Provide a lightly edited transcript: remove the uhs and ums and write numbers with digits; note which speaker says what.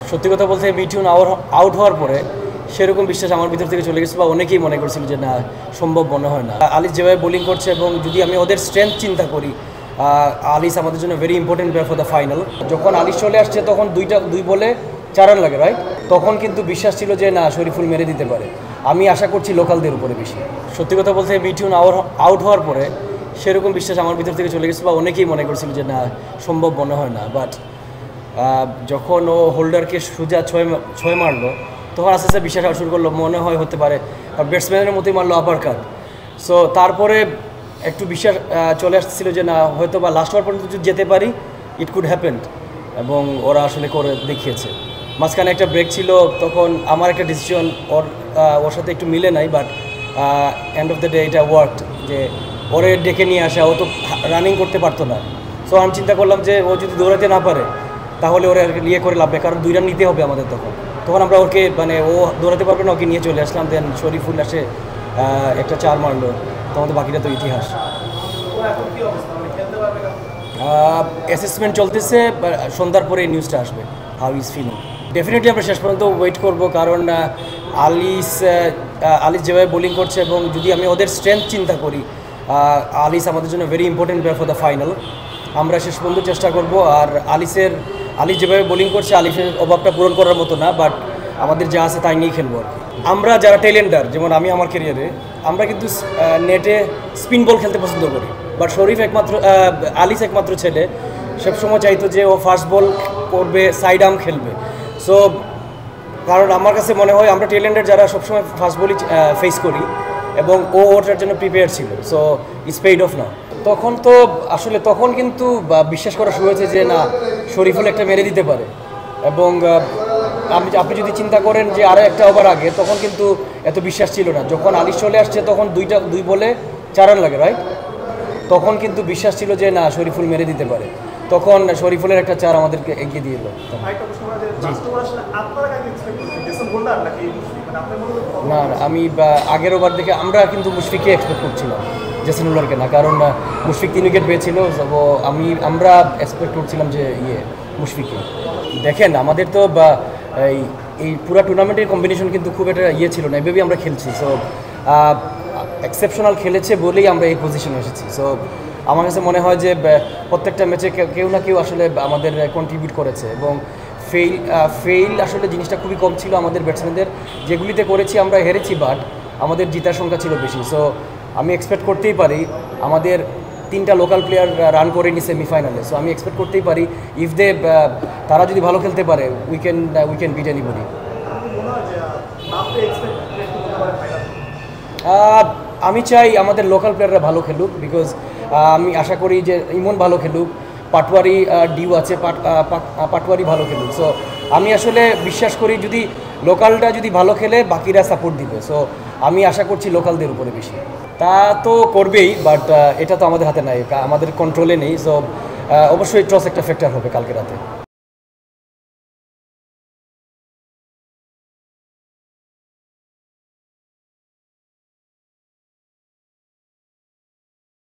Speaker 1: সত্যি কথা বলতে মিঠুন আউট হওয়ার পরে সেরকম বিশ্বাস আমার ভিতর থেকে চলে গেছে বা অনেকেই মনে করছিল যে না সম্ভব মনে হয় না। আলিস যেভাবে বোলিং করছে এবং যদি আমি ওদের স্ট্রেংথ চিন্তা করি, আলিস আমাদের জন্য very important player for the final. যখন আলিস চলে আসছে তখন দুই বলে 4 রান লাগে, রাইট? তখন কিন্তু বিশ্বাস ছিল যে না শরীফুল মেরে দিতে পারে। আমি আশা করছি লোকালদের উপরে বেশি। সত্যি কথা বলতে মিঠুন আউট হওয়ার পরে সেরকম বিশ্বাস আমার ভিতর থেকে চলে গেছে বা অনেকেই মনে করছিল যে না সম্ভব মনে হয় না। বাট যখন ও হোল্ডারকে সোজা ছয় মারলো তখন আস্তে আস্তে বিশ্বাস শুরু করলো, মনে হয় হতে পারে। ব্যাটসম্যানের মতোই মারলো আপার কাট। সো তারপরে একটু বিশ্বাস চলে আসছিল যে না হয়তো বা লাস্ট ওভার পর্যন্ত যদি যেতে পারি ইট কুড হ্যাপেন, এবং ওরা আসলে করে দেখিয়েছে। মাঝখানে একটা ব্রেক ছিল, তখন আমার একটা ডিসিশন ওর সাথে একটু মিলে নাই, but end of the day এটা ওয়ার্কড, যে ওরে ডেকে নিয়ে আসা। ও তো রানিং করতে পারতো না। সো আমি চিন্তা করলাম যে ও যদি দৌড়াতে না পারে তাহলে ওরা ইয়ে করে লাভ নেই, কারণ 2 রান নিতে হবে আমাদের। তখন আমরা ওকে ও দৌড়াতে পারবে না, ওকে নিয়ে চলে আসলাম। দেন শরীফুল আসে একটা 4 মারলো, তোমাদের বাকিটা তো ইতিহাস। অ্যাসেসমেন্ট চলতেছে, সন্ধ্যার পরে নিউজটা আসবে হাউ ইজ ফিলিং। ডেফিনেটলি আমরা শেষ পর্যন্ত ওয়েট করব, কারণ আলিস যেভাবে বোলিং করছে এবং যদি আমি ওদের স্ট্রেংথ চিন্তা করি, আলিস আমাদের জন্য very important player for the final. আমরা শেষ পর্যন্ত চেষ্টা করব। আর আলিস যেভাবে বোলিং করছে আলিসের অভাবটা পূরণ করার মতো না, বাট আমাদের যা আছে তাই নিয়ে খেলবো আর কি। আমরা যারা টেলেন্ডার, যেমন আমি আমার ক্যারিয়ারে, আমরা কিন্তু নেটে স্পিন বল খেলতে পছন্দ করি। বাট আলিস একমাত্র ছেলে সবসময় চাইতো যে ও ফাস্ট বল করবে, সাইড আর্ম খেলবে। সো কারণ আমার কাছে মনে হয় আমরা টেলেন্ডার যারা সবসময় ফাস্ট বলই ফেস করি, এবং ওটার জন্য প্রিপেয়ার ছিল। সো ইটস পেইড অফ না। তখন কিন্তু বিশ্বাস করা শুরু হয়েছে যে না শরীফুল একটা মেরে দিতে পারে। এবং আপনি যদি চিন্তা করেন যে আরও একটা ওভার আগে, তখন কিন্তু এত বিশ্বাস ছিল না। যখন আলিস চলে আসছে তখন দুই বলে 4 রান লাগে, রাইট? তখন কিন্তু বিশ্বাস ছিল যে না শরীফুল মেরে দিতে পারে। তখন শরীফুলের একটা 4 আমাদেরকে এগিয়ে দিয়ে এলো। না, আমি আগের ওভার দেখে আমরা কিন্তু মুশফিককে এক্সপেক্ট করছিলাম, জেসন উলারকে না। কারণ মুশফিক 3 উইকেট পেয়েছিল, আমরা এক্সপেক্ট করছিলাম যে মুশফিককে। দেখেন আমাদের তো এই পুরো টুর্নামেন্টের কম্বিনেশন কিন্তু খুব একটা ছিল না, এভাবেই আমরা খেলছি। সো এক্সেপশনাল খেলেছে বলেই আমরা এই পজিশনে এসেছি। সো আমার কাছে মনে হয় যে প্রত্যেকটা ম্যাচে কেউ না কেউ আসলে আমাদের কন্ট্রিবিউট করেছে, এবং ফেইল আসলে জিনিসটা খুবই কম ছিল আমাদের ব্যাটসম্যানদের। যেগুলিতে করেছি আমরা হেরেছি, বাট আমাদের জিতার সংখ্যা ছিল বেশি। সো আমি এক্সপেক্ট করতেই পারি, আমাদের 3টা লোকাল প্লেয়ার রান করেনি সেমিফাইনালে। সো আমি এক্সপেক্ট করতেই পারি ইফ তারা যদি ভালো খেলতে পারে উই ক্যান বিট এনিবডি। আমি চাই আমাদের লোকাল প্লেয়াররা ভালো খেলুক, বিকজ আমি আশা করি যে ইমন ভালো খেলুক, পাটওয়ারি ডিউ আছে, পাটওয়ারি ভালো খেলুক। সো আমি আসলে বিশ্বাস করি যদি লোকালটা যদি ভালো খেলে বাকিরা সাপোর্ট দিবে। সো আমি আশা করছি লোকালদের উপরে বেশি। তা তো করবেই, বাট এটা তো আমাদের হাতে নাই, আমাদের কন্ট্রোলে নেই। সো অবশ্যই টস একটা ফ্যাক্টর হবে কালকে রাতে।